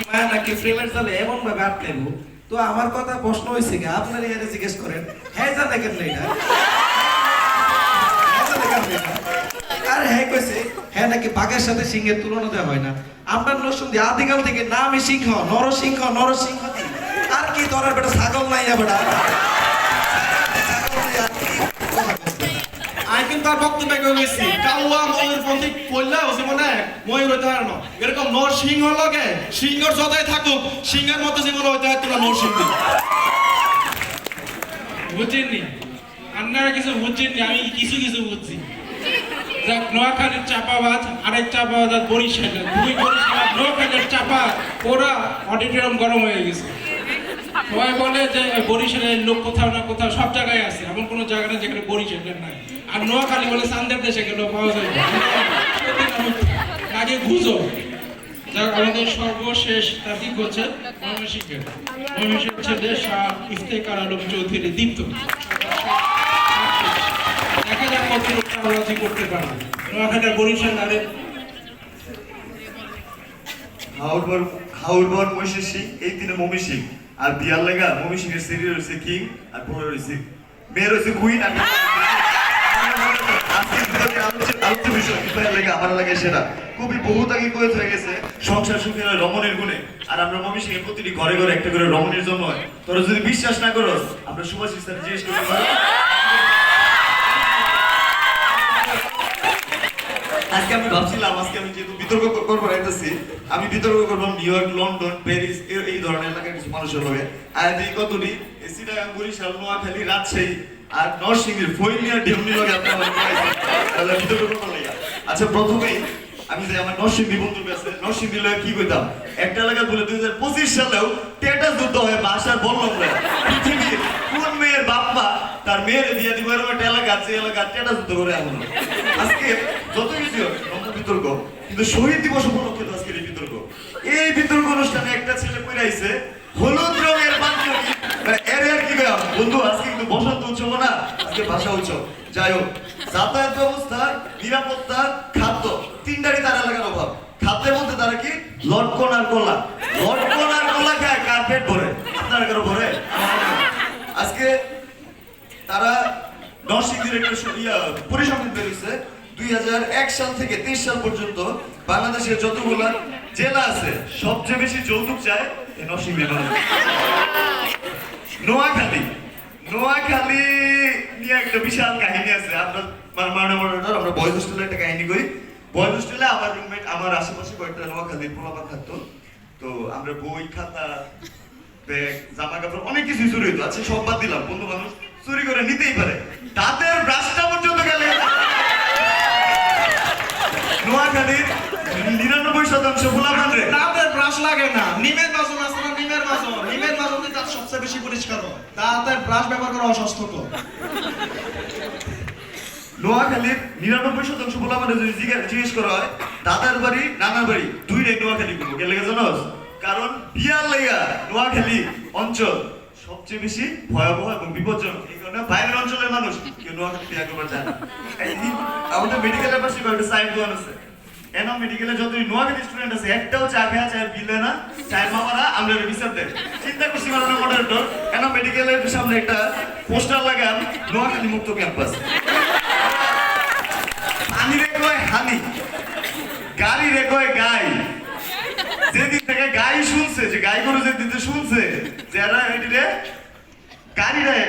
মায়া নাকি প্রেমের জালে এমন ভাবে আটকাইবো। তো আমার কথা প্রশ্ন হয়েছে কি, আপনারা এর জিজ্ঞেস করেন হ্যাঁ জানে কেন এটা, আর হ্যাঁ কইছে হ্যাঁ নাকি বাঘের সাথে সিংহের তুলনা দেওয়া হয় না। আমরা নরসিংদী আদিকাল থেকে নামই সিংহ, নরসিংহ আর কি ধরার বেটা ছাগল নাই বেটা। আই কিন্তু আর বক্তব্য কইছি কাউয়া ময়ূর পন্থী কইলা ওসে মনে ময়ূর হইতে হয় না। এরকম নরসিংহ লগে সিংহর যতই থাকুক সিংহের মতো জীবন হইতে হয় তোরা নরসিংহ। বুঝছেননি আপনারা কিছু বুঝছেননি, আমি কিছু বুঝছি। যাক নোয়াখালীর চাপাবাজ, আরেক চাপাবাজ আর বরিশাল, দুই বরিশাল নোয়াখালীর চাপা ওরা অডিটোরিয়াম গরম হয়ে গেছে। সবাই বলে যে বরিশালের লোক কোথাও না কোথাও সব জায়গায় আছে, এমন কোনো জায়গা নেই যেখানে বরিশালের নাই। আর নোয়াখালী বলে চান্দের দেশে গেলেও পাওয়া যায় আগে গুজব। যাক আমাদের সর্বশেষ তারিখ হচ্ছে ময়মনসিংহের ছেলে শাহ ইফতেখার আলম চৌধুরী দীপ্ত। দেখা যাক কত রাজি করতে পারে নোয়াখালী বরিশাল। আরে হাউরবর মহিষের সিং, এই তিনে মমি সিং। আর বিয়ার লেগা মমি সিং এর সিরিয়াল রয়েছে কিং, আর বড় রয়েছে মেয়ে রয়েছে কুইন। আর আলোচ্য বিষয় বিয়ের লেগা আমার লাগে সেটা খুবই বহুত আগে কয়ে হয়ে গেছে সংসার সুখের রমণের গুণে। আর আমরা মমি সিং এর প্রতিটি ঘরে ঘরে একটা করে রমণের জন্য হয়। তোরা যদি বিশ্বাস না করো আমরা সুভাষ স্যার জিজ্ঞেস করতে পারি। আজকে আমি ভাবছিলাম আজকে আমি যেহেতু বিতর্ক করবো রাইতেছি, আমি বিতর্ক করবো নিউ ইয়র্ক, লন্ডন, প্যারিস এই ধরনের এলাকার কিছু মানুষের লগে। আর এই কতটি চিটাগাং, বরিশাল, নোয়াখালী, রাজশাহী আর নরসিংদীর ফইনিয়া ডেমনি লগে আপনারা বিতর্ক করবো। আচ্ছা প্রথমেই আমি যাই আমার নরসিংদী বন্ধুর কাছে, নরসিংদী লয়ে কি কইতাম, একটা এলাকা বলে 2025 সালেও টেটা যুদ্ধ হয় বাসার বললাম না পৃথিবীর কোন মেয়ের বাপ্পা তার মেয়ের দিয়ে দিব এরকম একটা এলাকা আছে, এলাকা টেটা যুদ্ধ করে এমন। আজকে যত কিছু রম্য বিতর্ক, কিন্তু শহীদ দিবস উপলক্ষে তো আজকের এই বিতর্ক। এই বিতর্ক অনুষ্ঠানে একটা ছেলে পড়ে আইছে হলুদ রঙের পাঞ্জাবি, মানে এর আর কি কইম বন্ধু, আজকে কিন্তু বসন্ত উৎসব না, আজকে ভাষা উৎসব। যাই হোক, যাতায়াত ব্যবস্থা, নিরাপত্তা, খাদ্য, তিনটারই তার এলাকার অভাব। খাদ্যের মধ্যে তারা কি লটকন আর কলা, লটকন আর কলা খায়, কার্পেট ভরে, আপনার কারো ভরে। আজকে তারা নরসিংদীর একটা পরিসংখ্যান বেরিয়েছে 2001 সাল থেকে 23 সাল পর্যন্ত বাংলাদেশের যতগুলা জেলা আছে সবচেয়ে বেশি যৌতুক চায় এই নরসিংদী মানুষ। নোয়াখালী, নোয়াখালী নিয়ে একটা বিশাল কাহিনী আছে। আমরা বয়েজ হোস্টেলে একটা কাহিনী করি। বয়েজ হোস্টেলে আমার রুমমেট, আমার আশেপাশে কয়েকটা নোয়াখালীর পোলাপান থাকতো। তো আমরা বই, খাতা, ব্যাগ, জামা কাপড় অনেক কিছু চুরি হইতো। আচ্ছা সব বাদ দিলাম, বন্ধু মানুষ চুরি করে নিতেই পারে, দাঁতের ব্রাশটা পর্যন্ত গেলে নোয়াখালীর 99% পোলাপান রে দাঁতের ব্রাশ লাগে না, নিমের বাজন আছে না, নিমের বাজন, নিমের বাজন দিয়ে দাঁত সবচেয়ে বেশি পরিষ্কার হয়। দাঁতের ব্রাশ ব্যবহার করা অস্বাস্থ্যকর। নোয়াখালীর 99% পোলাপান যদি জিজ্ঞেস করা হয় দাদার বাড়ি নানার বাড়ি দুইটাই নোয়াখালী করবো, কে লেগে জানোস? কারণ বিয়ার লেগা নোয়াখালী অঞ্চল সবচেয়ে বেশি ভয়াবহ এবং বিপজ্জনক। এই কারণে বাইরের অঞ্চলের মানুষ কেউ নোয়াখালী বিয়া করবার চায় না। আমাদের মেডিকেলের পাশে কয়েকটা সাইড দোকান আছে, এনা মেডিকেলে যতই নোয়াখালী স্টুডেন্ট আছে একটাও চা খায়, চায়ের বিলে না, চায়ের মামারা আমরা বিচার দেয়। চিন্তা করছি মাননীয় মডারেটর, এনা মেডিকেলের সামনে একটা পোস্টার লাগান নোয়াখালী মুক্ত ক্যাম্পাস। পানি রে কয় হানি, গাড়ি রে কয় গাই। যেদিন থেকে গাই শুনছে, যে গাই গরু যেদিন শুনছে যে এরা এটিরে গাড়িরে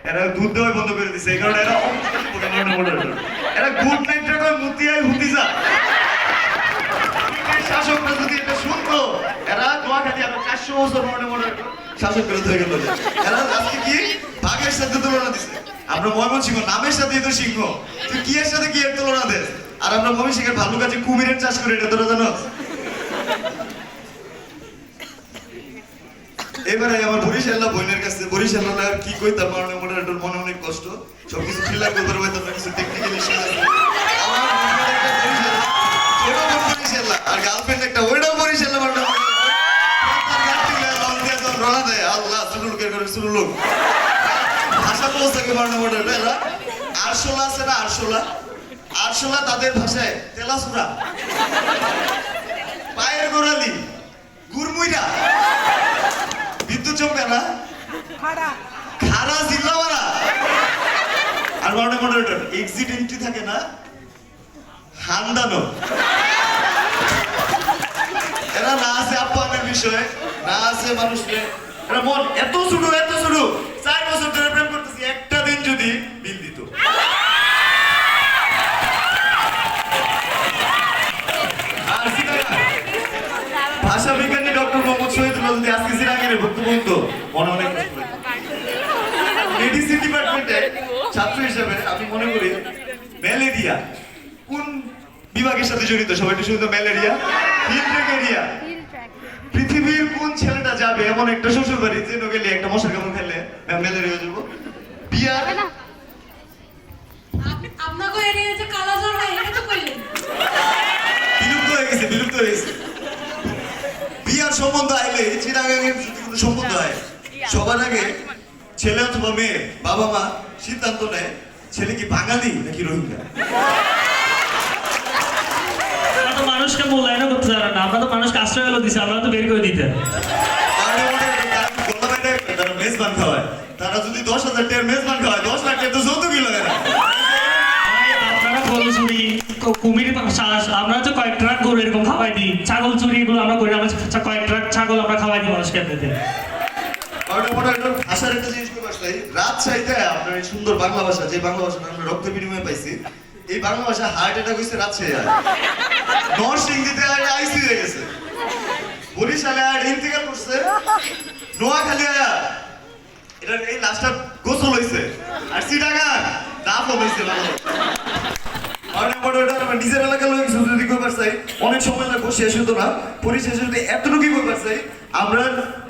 এরা দুধ দেওয়া বন্ধ করে দিছে, এই কারণে এরা এরা গুড নাইট রে কয় মুতিয়াই হুতি যা। শাসকরা যদি এটা শুনতো, এরা নোয়াখালী আরো 400 বছর মনে শাসক করে হয়ে গেল। এরা আজকে কি বাঘের সাথে তুলনা দিছে। আমরা ময়মনসিংহ নামের সাথে তো সিংহ, তুই কি এর সাথে কি এর তুলনা দেশ? আর আমরা ময়মনসিংহের ভালুকা যে কুমিরের চাষ করে, এটা তোরা জানো? এবারে আমার বরিশাল্লা বোনের কাছে, বরিশাল্লা আর কি কইতাম, মাননীয় মডারেটর মনে অনেক কষ্ট, সবকিছু ক্লিয়ার করতে পারতাম না, কিছু টেকনিক্যাল ইস্যু আছে। আমার বোনের একটা বরিশাল্লা, ওটাও বরিশাল্লা, আর গার্লফ্রেন্ড একটা, ওইটাও বরিশাল্লা। রওনা দেয় আল্লাহ সুলুকের করে সুলুক ভাষা পৌঁছাকে মাননীয় মডারেটর। এরা আরশোলা আছে না, আরশোলা, আরশোলা তাদের ভাষায় তেলাসুরা, পায়ের গোড়ালি, গুরমুইরা, বিদ্যুৎ চমকানা, খারা জিল্লাওয়ারা। আর মাননীয় মডারেটর এক্সিট এন্ট্রি থাকে না, হান্দানো। এরা না আছে আপ্যায়নের বিষয়, না আছে মানুষকে, এরা মন এত ছোট, এত ছোট, 4 বছর ধরে প্রেম করতেছি, একটা দিন যদি বিল দিত। আর ভাষা বিজ্ঞানী ডক্টর মোহাম্মদ শহীদুল্লাহ যদি আজকে সিরাঙ্গের বক্তব্য হতো, মনে অনেক কষ্ট হতো। মেডিসিন ডিপার্টমেন্টে ছাত্র হিসেবে আমি মনে করি ম্যালেরিয়া কোন বিভাগের সাথে জড়িত? সবাই একটু শুনতো, ম্যালেরিয়া, ফিল্ড্রেকেরিয়া। পৃথিবীর কোন ছেলেটা যাবে এমন একটা শ্বশুর বাড়ি যে গেলে একটা মশার কামড় খেলে ম্যালেরিয়া হয়ে যাবো? বিয়ার আপনাকে এরিয়া যে কালাজ্বর হয় এটা তো কইলেন। বিলুপ্ত হয়ে গেছে, বিলুপ্ত হয়ে গেছে। বিয়ার সম্বন্ধ আইলে, চিরাগাঙের যদি কোনো সম্বন্ধ হয়, সবার আগে ছেলে অথবা মেয়ে, বাবা মা সিদ্ধান্ত নেয় ছেলে কি বাঙালি নাকি রোহিঙ্গা। মানুষকে মূল্যায়ন করতে পারে না, আমরা তো মানুষকে আশ্রয় হলো দিছি, আমরা তো বের করে দিতে। তারা মেজবান খাওয়ায়, তারা যদি 10,000 টাকার মেজবান খাওয়ায়, 10 লাখ টাকা তো যৌতুকই লাগে না। আপনারা গরু চুরি, কুমির শ্বাস, আমরা তো কয়েক ট্রাক গরু এরকম খাওয়াই দিই, ছাগল চুরি এগুলো আমরা করি, আমরা কয়েক ট্রাক ছাগল আমরা খাওয়াই দিই মানুষকে এমনিতে। ভাষার একটা জিনিস করে আসলে রাজশাহীতে আপনার এই সুন্দর বাংলা ভাষা, যে বাংলা ভাষাটা আমরা রক্ত বিনিময়ে পাইছি, এই বাংলা ভাষা হার্ট অ্যাটাক হয়েছে রাজশাহী, নরসিংদীতে আইসিইউ হয়ে গেছে, বরিশালে ইন্তেকাল করছে, নোয়াখালী এটা এই লাস্টটা গোসল হয়েছে, আর চিটাগাং দাফন হয়েছে। মডারেটর আমার নিজের এলাকার লোক কিছু যদি কইবার চাই অনেক সময় লাগবে, শেষ হতো না। পরিশেষে যদি এতটুকুই কইবার চাই, আমরা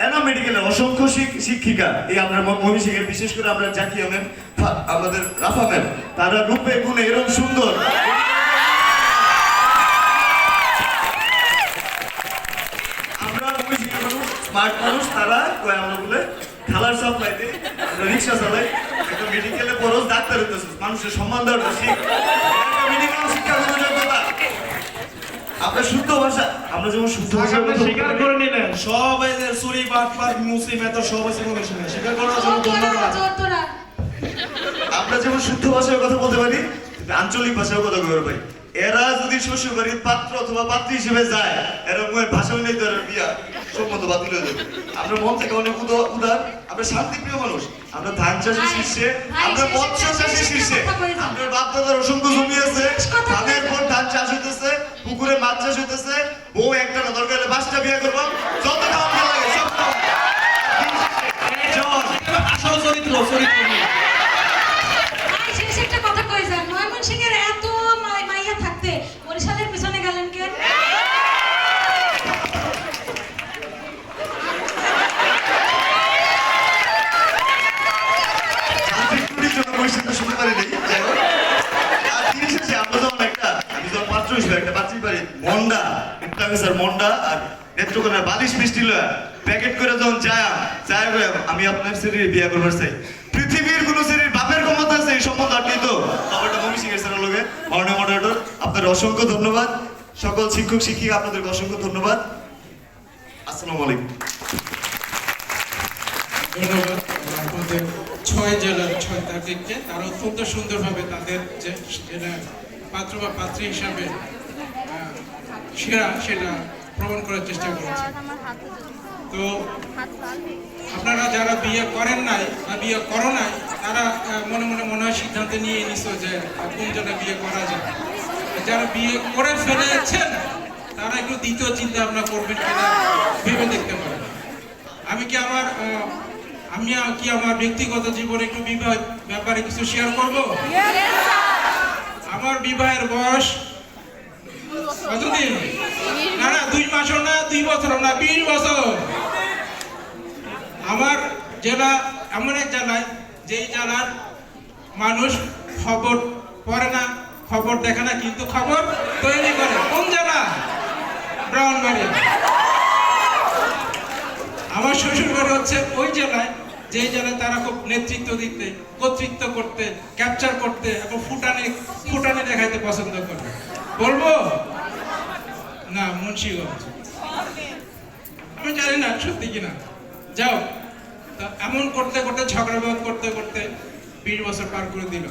এনাম মেডিকেলের অসংখ্য শিক্ষিকা, এই আমরা ময়মনসিংহের বিশেষ করে আমরা জাকিয়া ম্যাম, আমাদের রাফা ম্যাম, তারা রূপে গুণে এরকম সুন্দর, আমরা ময়মনসিংহের মানুষ স্মার্ট মানুষ, তারা কয় আমরা বলে খালার সাপ্লাইতে আমরা রিক্সা চালাই, একটা মেডিকেলে পড়ো, ডাক্তার হইতেছে, মানুষের সম্মান দেওয়াটা শিখ, মেডিকেল শিক্ষা যোগ্যতা। আমরা শুদ্ধ ভাষা, আমরা যেমন শুদ্ধ ভাষা স্বীকার করে নিলেন। সব এই যে চুরি বাটপার মুসলিম এত সব আছে ময়মনসিংহে, স্বীকার করার জন্য ধন্যবাদ। আমরা যেমন শুদ্ধ ভাষায় কথা বলতে পারি, কিন্তু আঞ্চলিক ভাষায় কথা বলতে পারি। এরা যদি শ্বশুর বাড়ির পাত্র অথবা পাত্রী হিসেবে যায়, এরকম ভাষা নেই, তো বিয়া সম্মত বাতিল হয়ে যাবে। আমরা মন থেকে অনেক উদার, আমরা শান্তিপ্রিয় মানুষ, আমরা ধান চাষের শীর্ষে, আমরা মৎস্য চাষের শীর্ষে, আমাদের বাপ দাদার অসংখ্য জমি আছে, ধানের পর ধান চাষ হইতেছে, পুকুরে মাছ চাষ হইতেছে, বউ একটা না দরকার হলে 5টা বিয়ে করবো, যত খাওয়া লাগে সব খাওয়া। আসল চরিত্র চরিত্র নিয়ে। শেষ একটা কথা কই যান, ময়মনসিংহের এত মাইয়া থাকতে বরিশালের পিছনে গেলেন কেন? পরিস্থিতি শুনতে পারি নাই, যাই হোক। আর জিনিস আছে, আমরা যখন আমি যখন পাত্র হিসেবে একটা পাত্রী পারি, মন্ডা, ইন্টারভিউসার মন্ডা আর নেত্রকোনার বালিশ মিষ্টি লয়া প্যাকেট করে যখন যায় আমি আপনার শরীরে বিয়ে করবার চাই, পৃথিবীর কোন শরীর বাপের ক্ষমতা আছে এই সম্বন্ধ আপনি তো ব্যাপারটা ময়মনসিংহের স্যারের লগে মাননীয় মডারেটর, আপনাদের অসংখ্য ধন্যবাদ। সকল শিক্ষক শিক্ষিকা আপনাদেরকে অসংখ্য ধন্যবাদ। আসসালামু আলাইকুম। ধন্যবাদ আমাদের 6 জেলার 6 তারিখকে, তারা অত্যন্ত সুন্দরভাবে তাদের যে জেলা পাত্র বা পাত্রী হিসাবে সেটা প্রমাণ করার চেষ্টা করেছে। তো আপনারা যারা বিয়ে করেন নাই বা বিয়ে করো নাই, তারা মনে হয় সিদ্ধান্ত নিয়ে নিছো যে কোন জেলায় বিয়ে করা যায়। যারা বিয়ে করে ফেলেছেন তারা একটু দ্বিতীয় চিন্তা ভাবনা করবেন কিনা ভেবে দেখতে পারেন। আমি কি আমার ব্যক্তিগত জীবনে একটু বিবাহ ব্যাপারে কিছু শেয়ার করব? আমার বিবাহের বয়স কতদিন? না 2 মাসও না, 2 বছরও না, 20 বছর। আমার জেলা এমন এক জেলায়, যেই জেলার মানুষ খবর পড়ে না, খবর দেখে না, কিন্তু খবর তৈরি করে। কোন জেলা? ব্রাহ্মণবাড়িয়া। আমার শ্বশুর বাড়ি হচ্ছে ওই জেলায়, যেই জেলায় তারা খুব নেতৃত্ব দিতে, কর্তৃত্ব করতে, ক্যাপচার করতে এবং ফুটানে দেখাইতে পছন্দ করে। বলবো না? মুন্সিগঞ্জ। আমি জানি না সত্যি কিনা, যাও। এমন করতে করতে ঝগড়াবাদ করতে করতে 20 বছর পার করে দিল।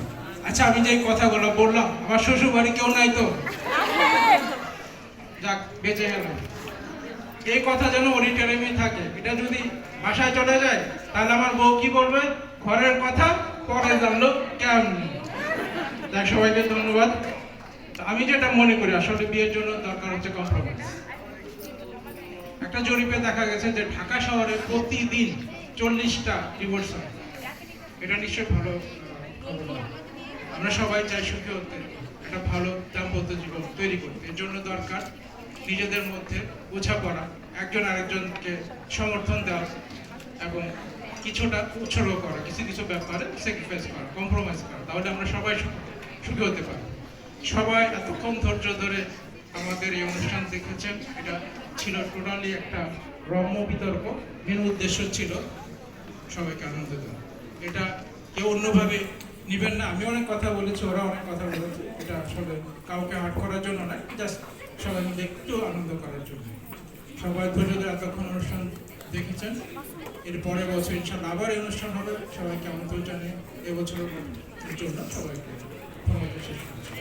আচ্ছা, আমি যে কথাগুলো বললাম, আমার শ্বশুর বাড়ি কেউ নাই তো? যাক, বেঁচে গেলাম। এই কথা যেন অডিটোরিয়ামে থাকে। এটা যদি বাসায় চলে যায়, তাহলে আমার বউ কি বলবে? ঘরের কথা পরে জানলো কেমন। যাক, সবাইকে ধন্যবাদ। আমি যেটা মনে করি, আসলে বিয়ের জন্য দরকার হচ্ছে কম্প্রোমাইজ। একটা জরিপে দেখা গেছে যে ঢাকা শহরে প্রতিদিন 40টা ডিভোর্স হয়। এটা নিশ্চয়ই ভালো খবর না। আমরা সবাই চাই সুখী হতে, একটা ভালো দাম্পত্য জীবন তৈরি করতে। এর জন্য দরকার নিজেদের মধ্যে বোঝাপড়া, একজন আরেকজনকে সমর্থন দেওয়া এবং কিছুটা উৎসর্গ করা, কিছু ব্যাপারে স্যাক্রিফাইস করা, কম্প্রোমাইজ করা। তাহলে আমরা সবাই সুখী হতে পারি। সবাই এতক্ষণ ধৈর্য ধরে আমাদের এই অনুষ্ঠান দেখেছেন। এটা ছিল টোটালি একটা রম্য বিতর্ক। মেন উদ্দেশ্য ছিল সবাইকে আনন্দ দেওয়া। এটা কেউ অন্যভাবে নেবেন না। আমি অনেক কথা বলেছি, ওরা অনেক কথা বলেছে। এটা আসলে কাউকে হার্ট করার জন্য নয়, জাস্ট সবাই মিলে একটু আনন্দ করার জন্য। সবাই ধৈর্য ধরে এতক্ষণ অনুষ্ঠান দেখেছেন। এর পরের বছর ইনশাআল্লাহ আবার এই অনুষ্ঠান হবে। সবাইকে আমন্ত্রণ জানিয়ে এবছরের জন্য সবাইকে ধন্যবাদ শেষ করছি।